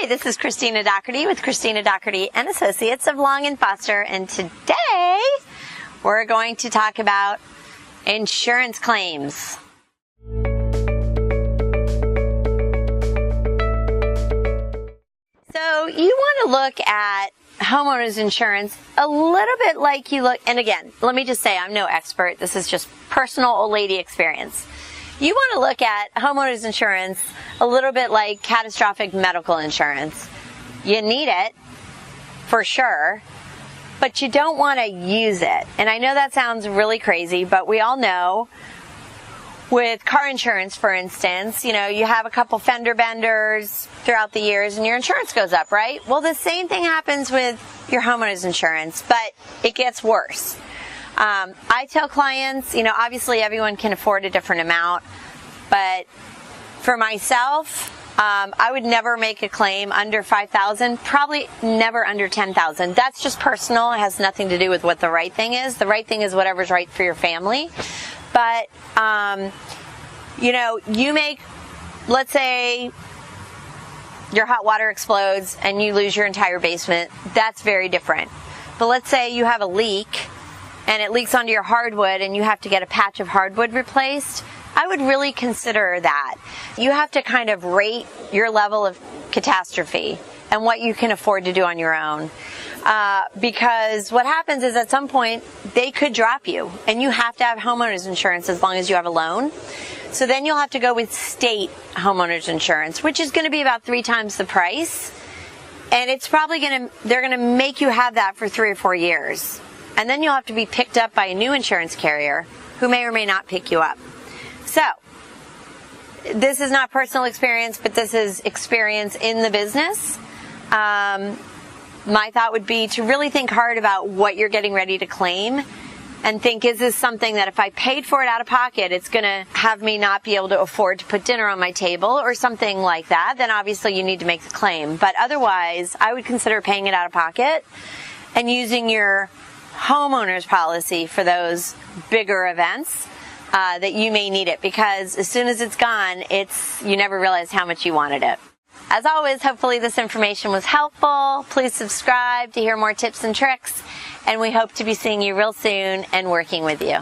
Hi, this is Cristina Dougherty with Cristina Dougherty and Associates of Long & Foster, and today we're going to talk about insurance claims. So you want to look at homeowners insurance a little bit like you look, and again, let me just say I'm no expert. This is just personal old lady experience. You want to look at homeowners insurance a little bit like catastrophic medical insurance. You need it, for sure, but you don't want to use it. And I know that sounds really crazy, but we all know with car insurance, for instance, you know, you have a couple fender benders throughout the years and your insurance goes up, right? Well, the same thing happens with your homeowners insurance, but it gets worse. I tell clients, you know, obviously everyone can afford a different amount, but for myself, I would never make a claim under $5,000, probably never under $10,000. That's just personal. It has nothing to do with what the right thing is. The right thing is whatever's right for your family. But, you know, you make, let's say your hot water explodes and you lose your entire basement. That's very different. But let's say you have a leak and it leaks onto your hardwood and you have to get a patch of hardwood replaced. I would really consider that. You have to kind of rate your level of catastrophe and what you can afford to do on your own. Because what happens is at some point they could drop you and you have to have homeowners insurance as long as you have a loan. So then you'll have to go with state homeowners insurance, which is going to be about 3 times the price. And it's probably they're going to make you have that for 3 or 4 years. And then you'll have to be picked up by a new insurance carrier who may or may not pick you up. So, this is not personal experience, but this is experience in the business. My thought would be to really think hard about what you're getting ready to claim and think, is this something that if I paid for it out of pocket, it's going to have me not be able to afford to put dinner on my table or something like that? Then obviously you need to make the claim. But otherwise, I would consider paying it out of pocket and using your homeowner's policy for those bigger events that you may need it, because as soon as it's gone, you never realize how much you wanted it. As always, hopefully this information was helpful. Please subscribe to hear more tips and tricks, and we hope to be seeing you real soon and working with you.